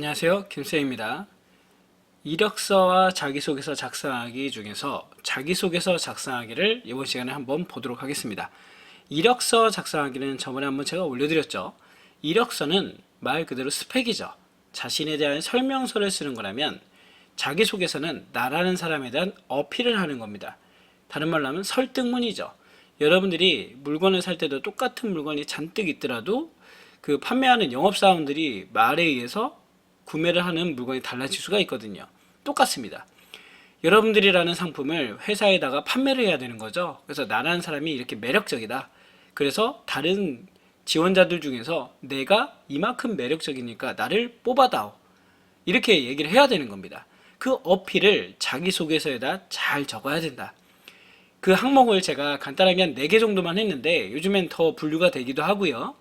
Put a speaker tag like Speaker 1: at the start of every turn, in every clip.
Speaker 1: 안녕하세요. 김쌤입니다. 이력서와 자기소개서 작성하기 중에서 자기소개서 작성하기를 이번 시간에 한번 보도록 하겠습니다. 이력서 작성하기는 저번에 한번 제가 올려드렸죠. 이력서는 말 그대로 스펙이죠. 자신에 대한 설명서를 쓰는 거라면 자기소개서는 나라는 사람에 대한 어필을 하는 겁니다. 다른 말로 하면 설득문이죠. 여러분들이 물건을 살 때도 똑같은 물건이 잔뜩 있더라도 그 판매하는 영업사원들이 말에 의해서 구매를 하는 물건이 달라질 수가 있거든요. 똑같습니다. 여러분들이라는 상품을 회사에다가 판매를 해야 되는 거죠. 그래서 나라는 사람이 이렇게 매력적이다. 그래서 다른 지원자들 중에서 내가 이만큼 매력적이니까 나를 뽑아다오. 이렇게 얘기를 해야 되는 겁니다. 그 어필을 자기소개서에다 잘 적어야 된다. 그 항목을 제가 간단하게 한 4개 정도만 했는데 요즘엔 더 분류가 되기도 하고요.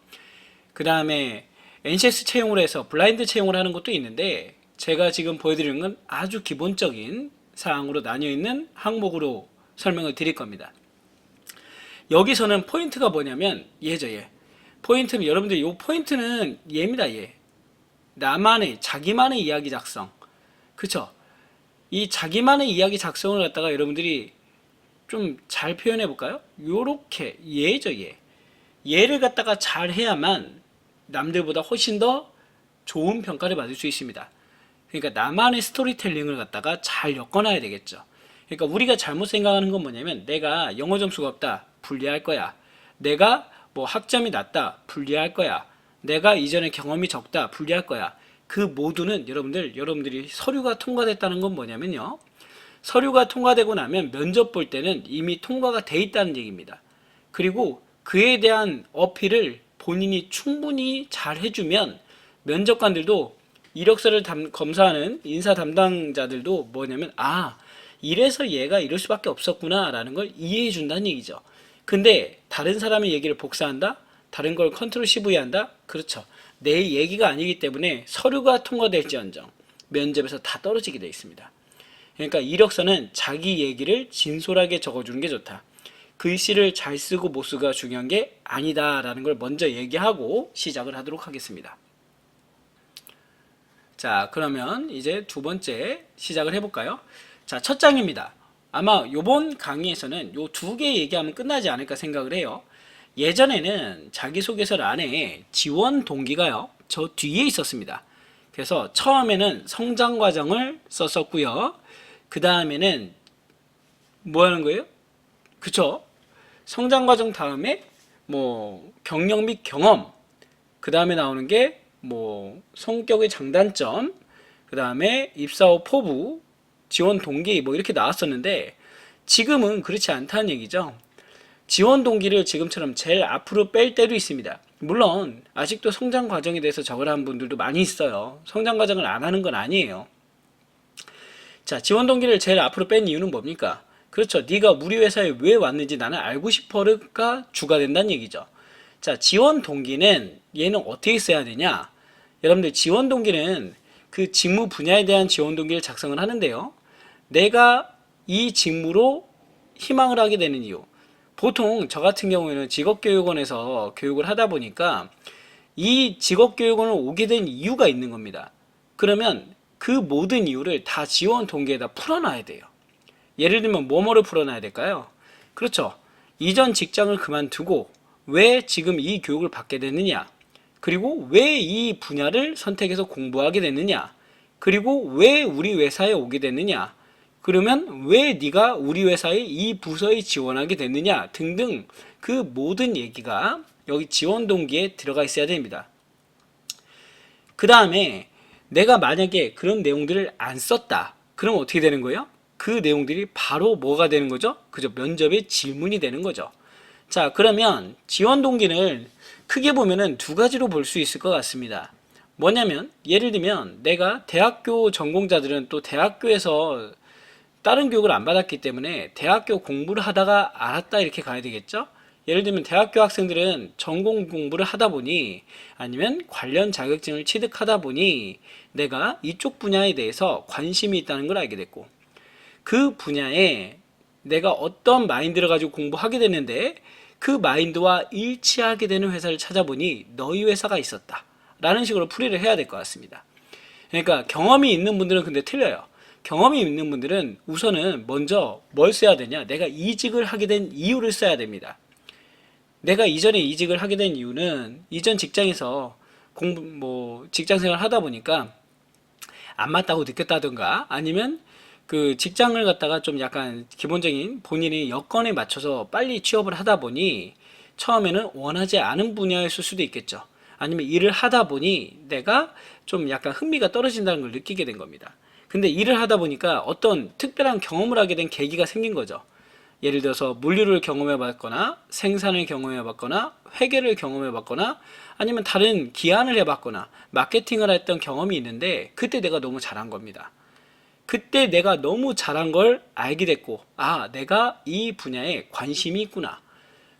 Speaker 1: 그 다음에 NCS 채용을 해서 블라인드 채용을 하는 것도 있는데 제가 지금 보여드리는 건 아주 기본적인 사항으로 나뉘어있는 항목으로 설명을 드릴 겁니다. 여기서는 포인트가 뭐냐면 얘죠. 얘. 포인트는 여러분들 이 포인트는 얘입니다. 얘. 나만의 자기만의 이야기 작성. 그쵸? 이 자기만의 이야기 작성을 갖다가 여러분들이 좀 잘 표현해 볼까요? 요렇게 얘죠. 얘. 얘를 갖다가 잘 해야만 남들보다 훨씬 더 좋은 평가를 받을 수 있습니다. 그러니까 나만의 스토리텔링을 갖다가 잘 엮어놔야 되겠죠. 그러니까 우리가 잘못 생각하는 건 뭐냐면 내가 영어 점수가 없다. 불리할 거야. 내가 뭐 학점이 낮다. 불리할 거야. 내가 이전에 경험이 적다. 불리할 거야. 그 모두는 여러분들이 서류가 통과됐다는 건 뭐냐면요. 서류가 통과되고 나면 면접 볼 때는 이미 통과가 돼 있다는 얘기입니다. 그리고 그에 대한 어필을 본인이 충분히 잘 해주면 면접관들도 이력서를 검사하는 인사 담당자들도 뭐냐면 이래서 얘가 이럴 수밖에 없었구나 라는 걸 이해해 준다는 얘기죠. 근데 다른 사람의 얘기를 복사한다? 다른 걸 컨트롤 CV 한다? 그렇죠. 내 얘기가 아니기 때문에 서류가 통과될지언정 면접에서 다 떨어지게 되어 있습니다. 그러니까 이력서는 자기 얘기를 진솔하게 적어주는 게 좋다. 글씨를 잘 쓰고 못 쓰고가 중요한 게 아니다라는 걸 먼저 얘기하고 시작을 하도록 하겠습니다. 자, 그러면 이제 두 번째 시작을 해볼까요? 자, 첫 장입니다. 아마 이번 강의에서는 요 2개 얘기하면 끝나지 않을까 생각을 해요. 예전에는 자기소개서 안에 지원 동기가요, 저 뒤에 있었습니다. 그래서 처음에는 성장 과정을 썼었고요. 그 다음에는 뭐 하는 거예요? 그쵸? 성장 과정 다음에 뭐 경력 및 경험, 그 다음에 나오는 게 뭐 성격의 장단점, 그 다음에 입사 후 포부, 지원 동기 뭐 이렇게 나왔었는데 지금은 그렇지 않다는 얘기죠. 지원 동기를 지금처럼 제일 앞으로 뺄 때도 있습니다. 물론 아직도 성장 과정에 대해서 적으라는 분들도 많이 있어요. 성장 과정을 안 하는 건 아니에요. 자, 지원 동기를 제일 앞으로 뺀 이유는 뭡니까? 그렇죠. 네가 우리 회사에 왜 왔는지 나는 알고 싶어가 주가 된다는 얘기죠. 자, 지원 동기는 얘는 어떻게 써야 되냐? 여러분들 지원 동기는 그 직무 분야에 대한 지원 동기를 작성을 하는데요. 내가 이 직무로 희망을 하게 되는 이유. 보통 저 같은 경우에는 직업교육원에서 교육을 하다 보니까 이 직업교육원을 오게 된 이유가 있는 겁니다. 그러면 그 모든 이유를 다 지원 동기에다 풀어놔야 돼요. 예를 들면 뭐뭐를 풀어놔야 될까요? 그렇죠. 이전 직장을 그만두고 왜 지금 이 교육을 받게 됐느냐? 그리고 왜 이 분야를 선택해서 공부하게 됐느냐? 그리고 왜 우리 회사에 오게 됐느냐? 그러면 왜 네가 우리 회사에 이 부서에 지원하게 됐느냐? 등등 그 모든 얘기가 여기 지원 동기에 들어가 있어야 됩니다. 그 다음에 내가 만약에 그런 내용들을 안 썼다. 그럼 어떻게 되는 거예요? 그 내용들이 바로 뭐가 되는 거죠? 그죠? 면접의 질문이 되는 거죠. 자, 그러면 지원 동기를 크게 보면은 2가지로 볼 수 있을 것 같습니다. 뭐냐면 예를 들면 내가 대학교 전공자들은 또 대학교에서 다른 교육을 안 받았기 때문에 대학교 공부를 하다가 알았다 이렇게 가야 되겠죠? 예를 들면 대학교 학생들은 전공 공부를 하다 보니 아니면 관련 자격증을 취득하다 보니 내가 이쪽 분야에 대해서 관심이 있다는 걸 알게 됐고 그 분야에 내가 어떤 마인드를 가지고 공부하게 됐는데 그 마인드와 일치하게 되는 회사를 찾아보니 너희 회사가 있었다 라는 식으로 풀이를 해야 될 것 같습니다. 그러니까 경험이 있는 분들은 근데 틀려요. 경험이 있는 분들은 우선은 먼저 뭘 써야 되냐? 내가 이직을 하게 된 이유를 써야 됩니다. 내가 이전에 이직을 하게 된 이유는 이전 직장에서 직장 생활을 하다 보니까 안 맞다고 느꼈다든가 아니면 그 직장을 갖다가 좀 약간 기본적인 본인의 여건에 맞춰서 빨리 취업을 하다 보니 처음에는 원하지 않은 분야였을 수도 있겠죠. 아니면 일을 하다 보니 내가 좀 약간 흥미가 떨어진다는 걸 느끼게 된 겁니다. 근데 일을 하다 보니까 어떤 특별한 경험을 하게 된 계기가 생긴 거죠. 예를 들어서 물류를 경험해 봤거나 생산을 경험해 봤거나 회계를 경험해 봤거나 아니면 다른 기안을 해 봤거나 마케팅을 했던 경험이 있는데 그때 내가 너무 잘한 겁니다. 그때 내가 너무 잘한 걸 알게 됐고, 아, 내가 이 분야에 관심이 있구나.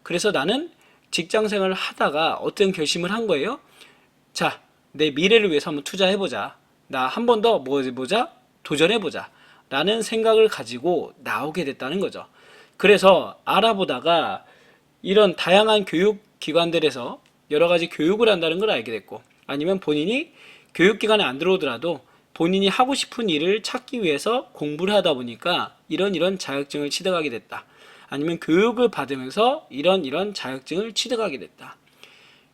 Speaker 1: 그래서 나는 직장 생활을 하다가 어떤 결심을 한 거예요? 자, 내 미래를 위해서 한번 투자해보자. 나 한 번 더 뭐 해보자? 도전해보자. 라는 생각을 가지고 나오게 됐다는 거죠. 그래서 알아보다가 이런 다양한 교육기관들에서 여러 가지 교육을 한다는 걸 알게 됐고, 아니면 본인이 교육기관에 안 들어오더라도 본인이 하고 싶은 일을 찾기 위해서 공부를 하다 보니까 이런 자격증을 취득하게 됐다. 아니면 교육을 받으면서 이런 자격증을 취득하게 됐다.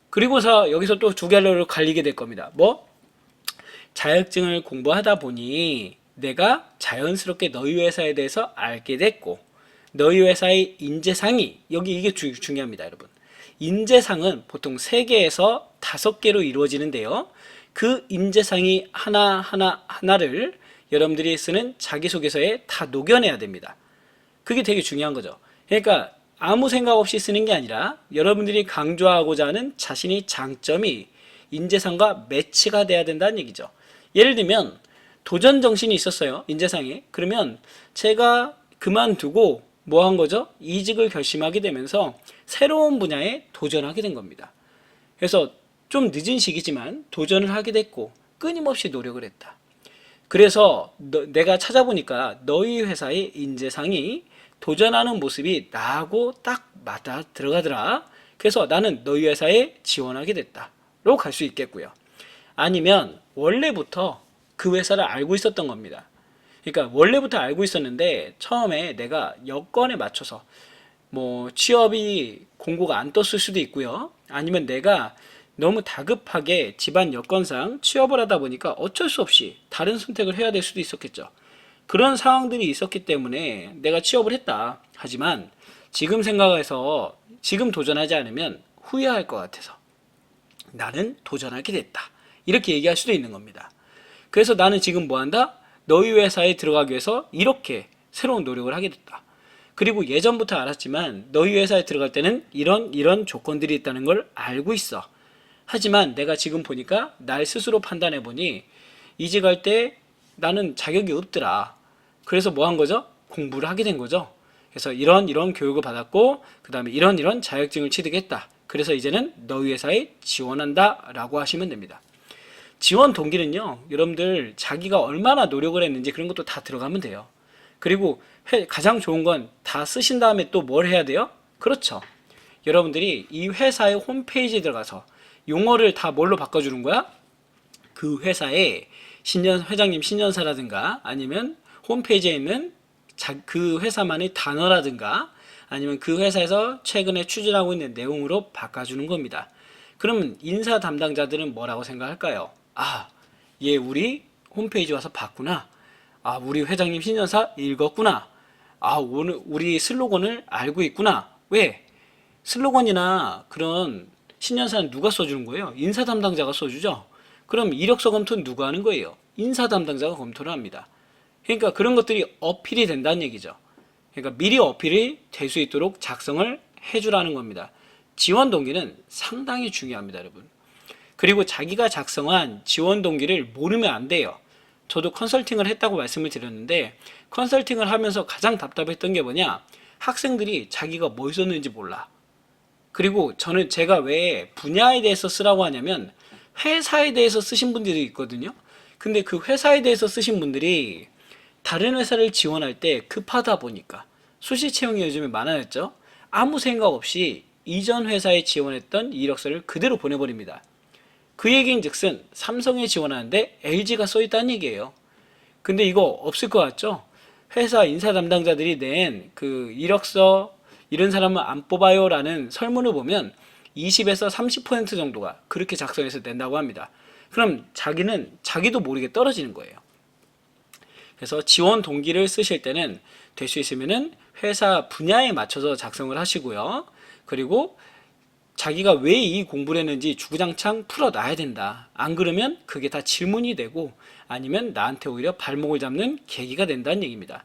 Speaker 1: 그리고서 여기서 또 두 갈래로 갈리게 될 겁니다. 뭐? 자격증을 공부하다 보니 내가 자연스럽게 너희 회사에 대해서 알게 됐고, 너희 회사의 인재상이, 여기 이게 중요합니다, 여러분. 인재상은 보통 3개에서 5개로 이루어지는데요. 그 인재상이 하나를 여러분들이 쓰는 자기소개서에 다 녹여내야 됩니다. 그게 되게 중요한 거죠. 그러니까 아무 생각 없이 쓰는 게 아니라 여러분들이 강조하고자 하는 자신의 장점이 인재상과 매치가 돼야 된다는 얘기죠. 예를 들면 도전 정신이 있었어요. 인재상에. 그러면 제가 그만두고 뭐 한 거죠? 이직을 결심하게 되면서 새로운 분야에 도전하게 된 겁니다. 그래서 좀 늦은 시기지만 도전을 하게 됐고 끊임없이 노력을 했다. 그래서 내가 찾아보니까 너희 회사의 인재상이 도전하는 모습이 나하고 딱 맞아 들어가더라. 그래서 나는 너희 회사에 지원하게 됐다로 갈 수 있겠고요. 아니면 원래부터 그 회사를 알고 있었던 겁니다. 그러니까 원래부터 알고 있었는데 처음에 내가 여건에 맞춰서 뭐 취업이 공고가 안 떴을 수도 있고요. 아니면 내가 너무 다급하게 집안 여건상 취업을 하다 보니까 어쩔 수 없이 다른 선택을 해야 될 수도 있었겠죠. 그런 상황들이 있었기 때문에 내가 취업을 했다. 하지만 지금 생각해서 지금 도전하지 않으면 후회할 것 같아서 나는 도전하게 됐다. 이렇게 얘기할 수도 있는 겁니다. 그래서 나는 지금 뭐 한다? 너희 회사에 들어가기 위해서 이렇게 새로운 노력을 하게 됐다. 그리고 예전부터 알았지만 너희 회사에 들어갈 때는 이런 조건들이 있다는 걸 알고 있어. 하지만 내가 지금 보니까 날 스스로 판단해 보니 이직할 때 나는 자격이 없더라. 그래서 뭐 한 거죠? 공부를 하게 된 거죠. 그래서 이런 교육을 받았고 그 다음에 이런 자격증을 취득했다. 그래서 이제는 너희 회사에 지원한다 라고 하시면 됩니다. 지원 동기는요, 여러분들 자기가 얼마나 노력을 했는지 그런 것도 다 들어가면 돼요. 그리고 가장 좋은 건 다 쓰신 다음에 또 뭘 해야 돼요? 그렇죠. 여러분들이 이 회사의 홈페이지에 들어가서 용어를 다 뭘로 바꿔주는 거야? 그 회사의 회장님 신년사라든가 아니면 홈페이지에 있는 그 회사만의 단어라든가 아니면 그 회사에서 최근에 추진하고 있는 내용으로 바꿔주는 겁니다. 그러면 인사 담당자들은 뭐라고 생각할까요? 아, 얘 우리 홈페이지 와서 봤구나. 아, 우리 회장님 신년사 읽었구나. 아, 오늘 우리 슬로건을 알고 있구나. 왜? 슬로건이나 그런 신년사는 누가 써주는 거예요? 인사 담당자가 써주죠. 그럼 이력서 검토는 누가 하는 거예요? 인사 담당자가 검토를 합니다. 그러니까 그런 것들이 어필이 된다는 얘기죠. 그러니까 미리 어필이 될 수 있도록 작성을 해주라는 겁니다. 지원 동기는 상당히 중요합니다, 여러분. 그리고 자기가 작성한 지원 동기를 모르면 안 돼요. 저도 컨설팅을 했다고 말씀을 드렸는데 컨설팅을 하면서 가장 답답했던 게 뭐냐? 학생들이 자기가 뭘 썼는지 몰라. 그리고 제가 왜 분야에 대해서 쓰라고 하냐면 회사에 대해서 쓰신 분들이 있거든요. 근데 그 회사에 대해서 쓰신 분들이 다른 회사를 지원할 때 급하다 보니까 수시 채용이 요즘에 많아졌죠. 아무 생각 없이 이전 회사에 지원했던 이력서를 그대로 보내버립니다. 그 얘기인즉슨 삼성에 지원하는데 LG가 써있다는 얘기예요. 근데 이거 없을 것 같죠? 회사 인사 담당자들이 낸 그 이력서 이런 사람은 안 뽑아요 라는 설문을 보면 20에서 30% 정도가 그렇게 작성해서 낸다고 합니다. 그럼 자기는 자기도 모르게 떨어지는 거예요. 그래서 지원 동기를 쓰실 때는 될 수 있으면은 회사 분야에 맞춰서 작성을 하시고요. 그리고 자기가 왜 이 공부를 했는지 주구장창 풀어놔야 된다. 안 그러면 그게 다 질문이 되고 아니면 나한테 오히려 발목을 잡는 계기가 된다는 얘기입니다.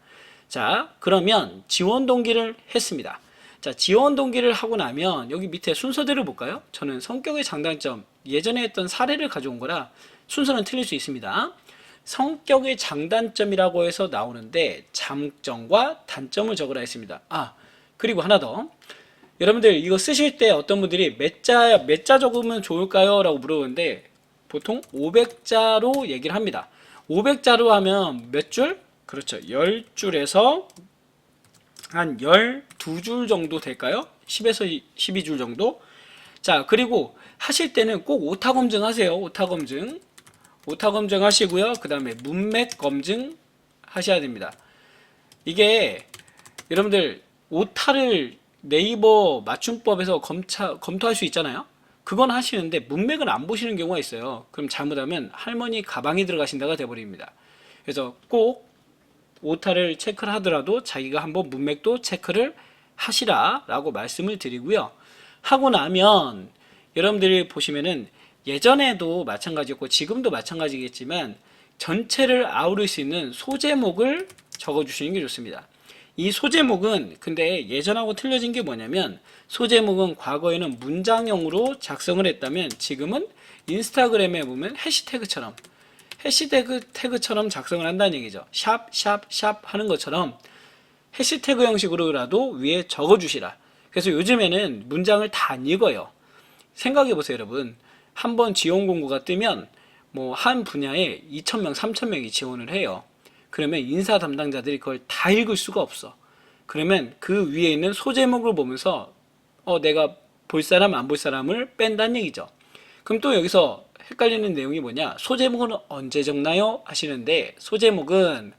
Speaker 1: 자, 그러면 지원 동기를 했습니다. 자, 지원 동기를 하고 나면 여기 밑에 순서대로 볼까요? 저는 성격의 장단점 예전에 했던 사례를 가져온 거라 순서는 틀릴 수 있습니다. 성격의 장단점이라고 해서 나오는데 장점과 단점을 적으라 했습니다. 그리고 하나 더. 여러분들 이거 쓰실 때 어떤 분들이 몇 자 적으면 좋을까요? 라고 물어보는데 보통 500자로 얘기를 합니다. 500자로 하면 몇 줄? 그렇죠. 10줄에서 한 12줄 정도 될까요? 10에서 12줄 정도? 자, 그리고 하실 때는 꼭 오타 검증 하세요. 오타 검증. 오타 검증 하시고요. 그 다음에 문맥 검증 하셔야 됩니다. 이게 여러분들 오타를 네이버 맞춤법에서 검토할 수 있잖아요. 그건 하시는데 문맥을 안 보시는 경우가 있어요. 그럼 잘못하면 할머니 가방이 들어가신다가 돼버립니다. 그래서 꼭 오타를 체크를 하더라도 자기가 한번 문맥도 체크를 하시라 라고 말씀을 드리고요. 하고 나면 여러분들이 보시면은 예전에도 마찬가지였고 지금도 마찬가지겠지만 전체를 아우를 수 있는 소제목을 적어주시는 게 좋습니다. 이 소제목은 근데 예전하고 틀려진 게 뭐냐면 소제목은 과거에는 문장형으로 작성을 했다면 지금은 인스타그램에 보면 해시태그처럼 작성을 한다는 얘기죠. 샵 하는 것처럼 해시태그 형식으로라도 위에 적어주시라. 그래서 요즘에는 문장을 다 안 읽어요. 생각해 보세요, 여러분. 한번 지원 공고가 뜨면 뭐 한 분야에 2,000명, 3,000명이 지원을 해요. 그러면 인사 담당자들이 그걸 다 읽을 수가 없어. 그러면 그 위에 있는 소제목을 보면서 내가 볼 사람 안 볼 사람을 뺀다는 얘기죠. 그럼 또 여기서 헷갈리는 내용이 뭐냐? 소제목은 언제 적나요? 하시는데 소제목은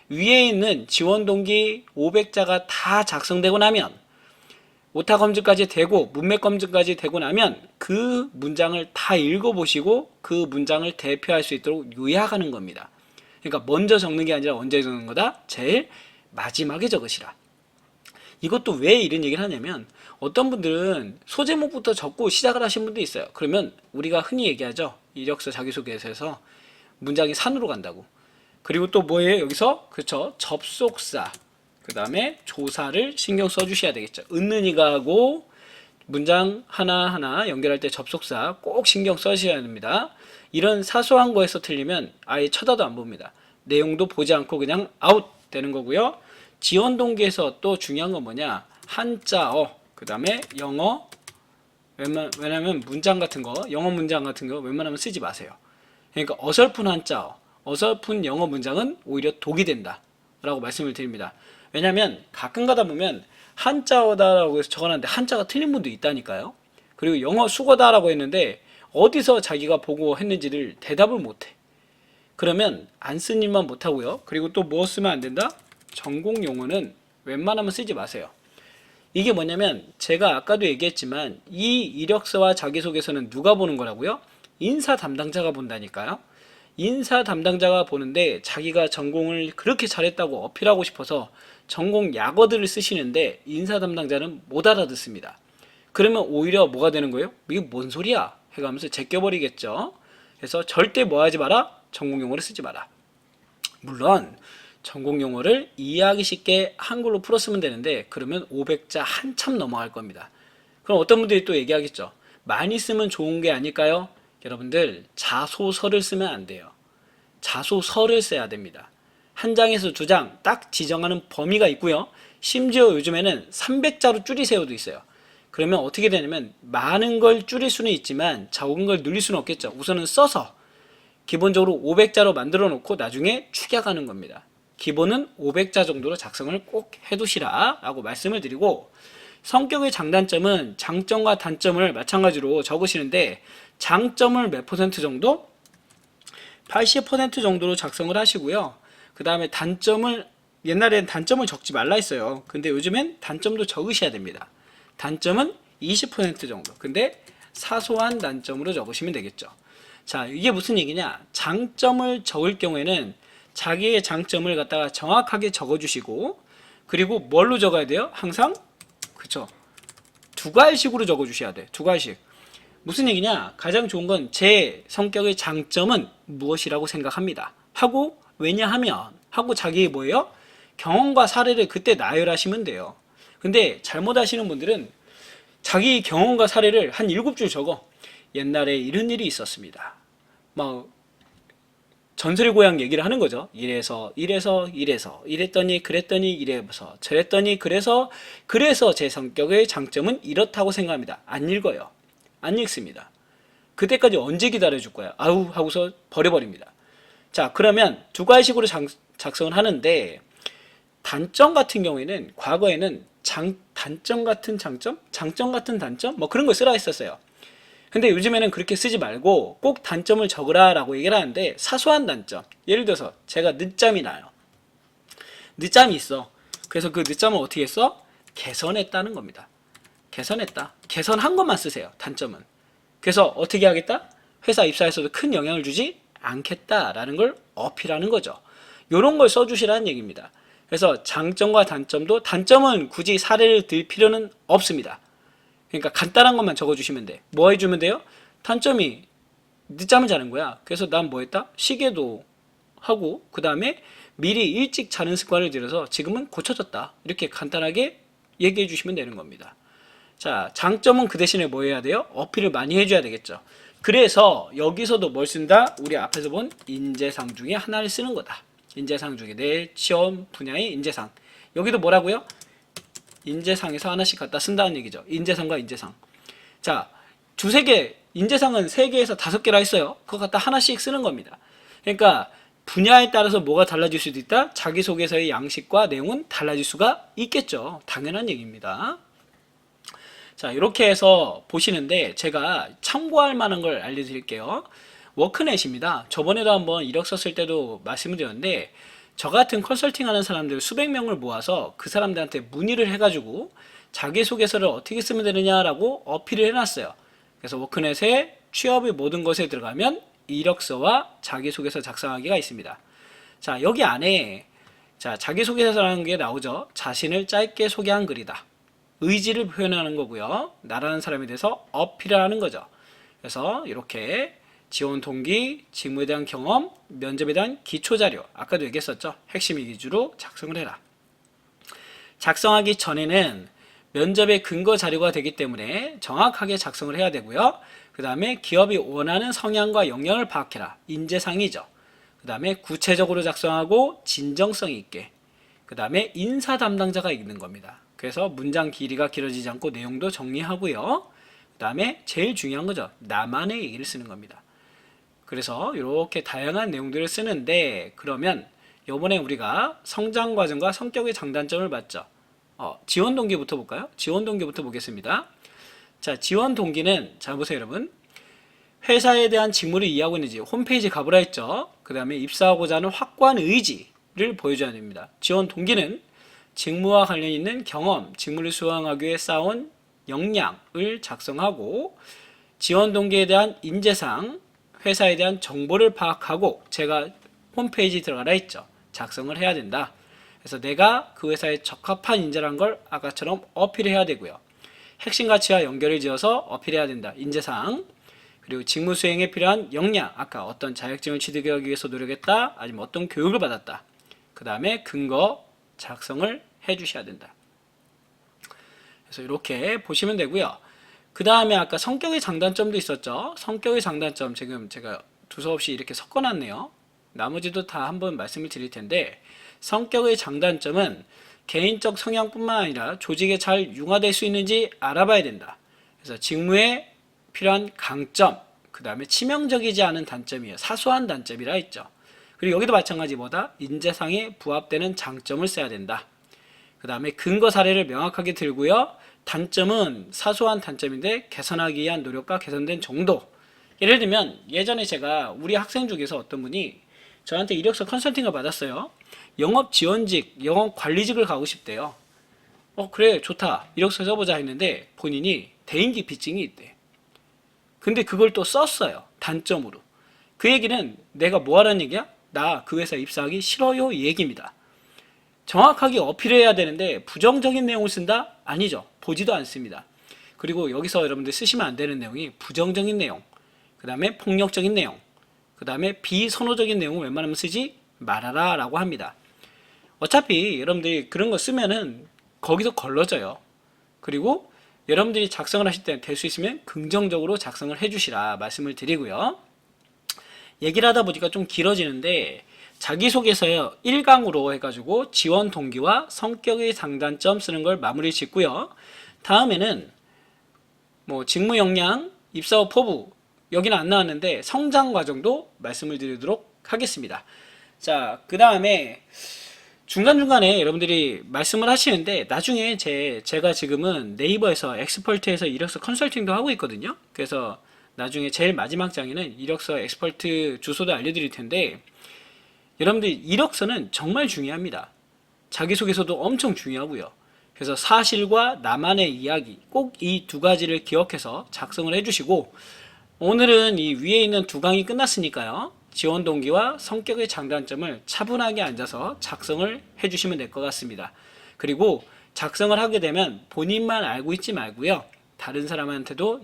Speaker 1: 위에 있는 지원 동기 500자가 다 작성되고 나면 오타 검증까지 되고 문맥 검증까지 되고 나면 그 문장을 다 읽어보시고 그 문장을 대표할 수 있도록 요약하는 겁니다. 그러니까 먼저 적는 게 아니라 언제 적는 거다? 제일 마지막에 적으시라. 이것도 왜 이런 얘기를 하냐면 어떤 분들은 소제목부터 적고 시작을 하신 분도 있어요. 그러면 우리가 흔히 얘기하죠. 이력서 자기소개서에서 문장이 산으로 간다고. 그리고 또 뭐예요? 여기서 그렇죠. 접속사 그 다음에 조사를 신경 써주셔야 되겠죠. 은는이가 하고 문장 하나하나 연결할 때 접속사 꼭 신경 써주셔야 됩니다. 이런 사소한 거에서 틀리면 아예 쳐다도 안 봅니다. 내용도 보지 않고 그냥 아웃 되는 거고요. 지원 동기에서 또 중요한 건 뭐냐? 한자어, 그 다음에 영어. 왜냐면 문장 같은 거, 영어 문장 같은 거 웬만하면 쓰지 마세요. 그러니까 어설픈 한자어, 어설픈 영어 문장은 오히려 독이 된다 라고 말씀을 드립니다. 왜냐면 가끔 가다 보면 한자어다라고 해서 적어놨는데 한자가 틀린 분도 있다니까요. 그리고 영어 수거다라고 했는데 어디서 자기가 보고 했는지를 대답을 못해. 그러면 안 쓴 일만 못하고요. 그리고 또 뭐 쓰면 안 된다? 전공 용어는 웬만하면 쓰지 마세요. 이게 뭐냐면 제가 아까도 얘기했지만 이 이력서와 자기소개서는 누가 보는 거라고요? 인사 담당자가 본다니까요. 인사 담당자가 보는데 자기가 전공을 그렇게 잘했다고 어필하고 싶어서 전공 약어들을 쓰시는데 인사 담당자는 못 알아듣습니다. 그러면 오히려 뭐가 되는 거예요? 이게 뭔 소리야? 해가면서 제껴버리겠죠. 그래서 절대 뭐 하지 마라? 전공 용어를 쓰지 마라. 물론 전공 용어를 이해하기 쉽게 한글로 풀었으면 되는데 그러면 500자 한참 넘어갈 겁니다. 그럼 어떤 분들이 또 얘기하겠죠. 많이 쓰면 좋은 게 아닐까요? 여러분들 자소서를 쓰면 안 돼요. 자소서를 써야 됩니다. 한 장에서 두 장 딱 지정하는 범위가 있고요. 심지어 요즘에는 300자로 줄이세요도 있어요. 그러면 어떻게 되냐면 많은 걸 줄일 수는 있지만 적은 걸 늘릴 수는 없겠죠. 우선은 써서 기본적으로 500자로 만들어 놓고 나중에 축약하는 겁니다. 기본은 500자 정도로 작성을 꼭 해두시라 라고 말씀을 드리고 성격의 장단점은 장점과 단점을 마찬가지로 적으시는데 장점을 몇 퍼센트 정도? 80% 정도로 작성을 하시고요. 그 다음에 단점을, 옛날엔 단점을 적지 말라 했어요. 근데 요즘엔 단점도 적으셔야 됩니다. 단점은 20% 정도. 근데 사소한 단점으로 적으시면 되겠죠. 자, 이게 무슨 얘기냐? 장점을 적을 경우에는 자기의 장점을 갖다가 정확하게 적어주시고, 그리고 뭘로 적어야 돼요? 항상 그쵸? 두 갈식으로 적어주셔야 돼. 두 갈식. 무슨 얘기냐? 가장 좋은 건 제 성격의 장점은 무엇이라고 생각합니다. 하고, 왜냐하면 하고 자기의 뭐예요? 경험과 사례를 그때 나열하시면 돼요. 근데 잘못하시는 분들은 자기 경험과 사례를 한 7줄 적어. 옛날에 이런 일이 있었습니다. 막 전설의 고향 얘기를 하는 거죠. 이래서 이랬더니 그랬더니 이래서 저랬더니 그래서 제 성격의 장점은 이렇다고 생각합니다. 안 읽어요. 안 읽습니다. 그때까지 언제 기다려줄 거야? 아우 하고서 버려버립니다. 자, 그러면 두 가지식으로 작성을 하는데, 단점 같은 경우에는 과거에는 단점 같은 장점? 장점 같은 단점? 뭐 그런 걸 쓰라 했었어요. 근데 요즘에는 그렇게 쓰지 말고 꼭 단점을 적으라 라고 얘기를 하는데, 사소한 단점, 예를 들어서 제가 늦잠이 나요. 늦잠이 있어. 그래서 그 늦잠을 어떻게 했어? 개선했다는 겁니다. 개선했다. 개선한 것만 쓰세요. 단점은. 그래서 어떻게 하겠다? 회사 입사에서도 큰 영향을 주지 않겠다라는 걸 어필하는 거죠. 이런 걸 써주시라는 얘기입니다. 그래서 장점과 단점도, 단점은 굳이 사례를 들 필요는 없습니다. 그러니까 간단한 것만 적어주시면 돼. 뭐 해주면 돼요? 단점이 늦잠을 자는 거야. 그래서 난 뭐 했다? 시계도 하고, 그 다음에 미리 일찍 자는 습관을 들여서 지금은 고쳐졌다. 이렇게 간단하게 얘기해 주시면 되는 겁니다. 자, 장점은 그 대신에 뭐 해야 돼요? 어필을 많이 해줘야 되겠죠. 그래서 여기서도 뭘 쓴다? 우리 앞에서 본 인재상 중에 하나를 쓰는 거다. 인재상 중에 내 취업 분야의 인재상. 여기도 뭐라고요? 인재상에서 하나씩 갖다 쓴다는 얘기죠. 인재상과 인재상. 자, 두세 개, 인재상은 3개에서 5개라 했어요. 그거 갖다 하나씩 쓰는 겁니다. 그러니까 분야에 따라서 뭐가 달라질 수도 있다? 자기소개서의 양식과 내용은 달라질 수가 있겠죠. 당연한 얘기입니다. 자, 이렇게 해서 보시는데 제가 참고할 만한 걸 알려드릴게요. 워크넷입니다. 저번에도 한번 이력서 쓸 때도 말씀을 드렸는데, 저 같은 컨설팅 하는 사람들 수백 명을 모아서 그 사람들한테 문의를 해가지고 자기소개서를 어떻게 쓰면 되느냐라고 어필을 해놨어요. 그래서 워크넷에 취업의 모든 것에 들어가면 이력서와 자기소개서 작성하기가 있습니다. 자, 여기 안에 자, 자기소개서라는 게 나오죠. 자신을 짧게 소개한 글이다. 의지를 표현하는 거고요. 나라는 사람에 대해서 어필을 하는 거죠. 그래서 이렇게 지원 동기, 직무에 대한 경험, 면접에 대한 기초자료, 아까도 얘기했었죠. 핵심 위주로 작성을 해라. 작성하기 전에는 면접의 근거 자료가 되기 때문에 정확하게 작성을 해야 되고요. 그 다음에 기업이 원하는 성향과 역량을 파악해라. 인재상이죠. 그 다음에 구체적으로 작성하고 진정성 있게. 그 다음에 인사 담당자가 있는 겁니다. 그래서 문장 길이가 길어지지 않고 내용도 정리하고요. 그 다음에 제일 중요한 거죠. 나만의 얘기를 쓰는 겁니다. 그래서 이렇게 다양한 내용들을 쓰는데, 그러면 이번에 우리가 성장 과정과 성격의 장단점을 봤죠. 지원 동기부터 볼까요? 지원 동기부터 보겠습니다. 자, 지원 동기는 잘 보세요, 여러분. 회사에 대한 직무를 이해하고 있는지 홈페이지 가보라 했죠. 그 다음에 입사하고자 하는 확고한 의지를 보여줘야 됩니다. 지원 동기는 직무와 관련 있는 경험, 직무를 수행하기 위해 쌓아온 역량을 작성하고, 지원 동기에 대한 인재상, 회사에 대한 정보를 파악하고, 제가 홈페이지 들어가라 했죠. 작성을 해야 된다. 그래서 내가 그 회사에 적합한 인재란 걸 아까처럼 어필해야 되고요. 핵심 가치와 연결을 지어서 어필해야 된다. 인재상. 그리고 직무 수행에 필요한 역량, 아까 어떤 자격증을 취득하기 위해서 노력했다, 아니면 어떤 교육을 받았다. 그 다음에 근거 작성을 해 주셔야 된다. 그래서 이렇게 보시면 되고요. 그 다음에 아까 성격의 장단점도 있었죠. 성격의 장단점 지금 제가 두서없이 이렇게 섞어놨네요. 나머지도 다 한번 말씀을 드릴 텐데, 성격의 장단점은 개인적 성향뿐만 아니라 조직에 잘 융화될 수 있는지 알아봐야 된다. 그래서 직무에 필요한 강점, 그 다음에 치명적이지 않은 단점이에요. 사소한 단점이라 했죠. 그리고 여기도 마찬가지 뭐다? 인재상에 부합되는 장점을 써야 된다. 그 다음에 근거 사례를 명확하게 들고요. 단점은 사소한 단점인데 개선하기 위한 노력과 개선된 정도, 예를 들면 예전에 제가 우리 학생 중에서 어떤 분이 저한테 이력서 컨설팅을 받았어요. 영업 지원직, 영업 관리직을 가고 싶대요. 그래 좋다 이력서 써보자 했는데 본인이 대인기피증이 있대. 근데 그걸 또 썼어요. 단점으로. 그 얘기는 내가 뭐 하라는 얘기야? 나 그 회사 입사하기 싫어요 이 얘기입니다. 정확하게 어필해야 되는데 부정적인 내용을 쓴다? 아니죠. 보지도 않습니다. 그리고 여기서 여러분들 쓰시면 안 되는 내용이 부정적인 내용, 그 다음에 폭력적인 내용, 그 다음에 비선호적인 내용을 웬만하면 쓰지 말아라 라고 합니다. 어차피 여러분들이 그런 거 쓰면은 거기서 걸러져요. 그리고 여러분들이 작성을 하실 때 될 수 있으면 긍정적으로 작성을 해주시라 말씀을 드리고요. 얘기를 하다 보니까 좀 길어지는데 자기소개서에 1강으로 해가지고 지원 동기와 성격의 장단점 쓰는 걸 마무리 짓고요. 다음에는 뭐 직무 역량, 입사 후 포부 여기는 안 나왔는데 성장 과정도 말씀을 드리도록 하겠습니다. 자, 그 다음에 중간중간에 여러분들이 말씀을 하시는데 나중에 제가 지금은 네이버에서 엑스퍼트에서 이력서 컨설팅도 하고 있거든요. 그래서 나중에 제일 마지막 장에는 이력서 엑스퍼트 주소도 알려드릴 텐데 여러분들 이력서는 정말 중요합니다. 자기소개서도 엄청 중요하고요. 그래서 사실과 나만의 이야기 꼭 이 두 가지를 기억해서 작성을 해주시고 오늘은 이 위에 있는 두 강이 끝났으니까요. 지원 동기와 성격의 장단점을 차분하게 앉아서 작성을 해주시면 될 것 같습니다. 그리고 작성을 하게 되면 본인만 알고 있지 말고요. 다른 사람한테도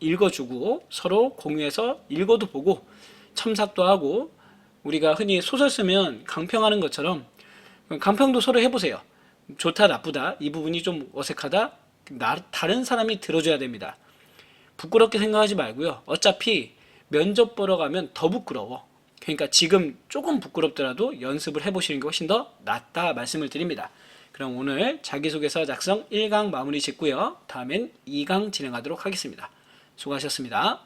Speaker 1: 읽어주고 서로 공유해서 읽어도 보고 첨삭도 하고 우리가 흔히 소설 쓰면 강평하는 것처럼 강평도 서로 해보세요. 좋다 나쁘다 이 부분이 좀 어색하다 다른 사람이 들어줘야 됩니다. 부끄럽게 생각하지 말고요. 어차피 면접 보러 가면 더 부끄러워. 그러니까 지금 조금 부끄럽더라도 연습을 해보시는 게 훨씬 더 낫다 말씀을 드립니다. 그럼 오늘 자기소개서 작성 1강 마무리 짓고요. 다음엔 2강 진행하도록 하겠습니다. 수고하셨습니다.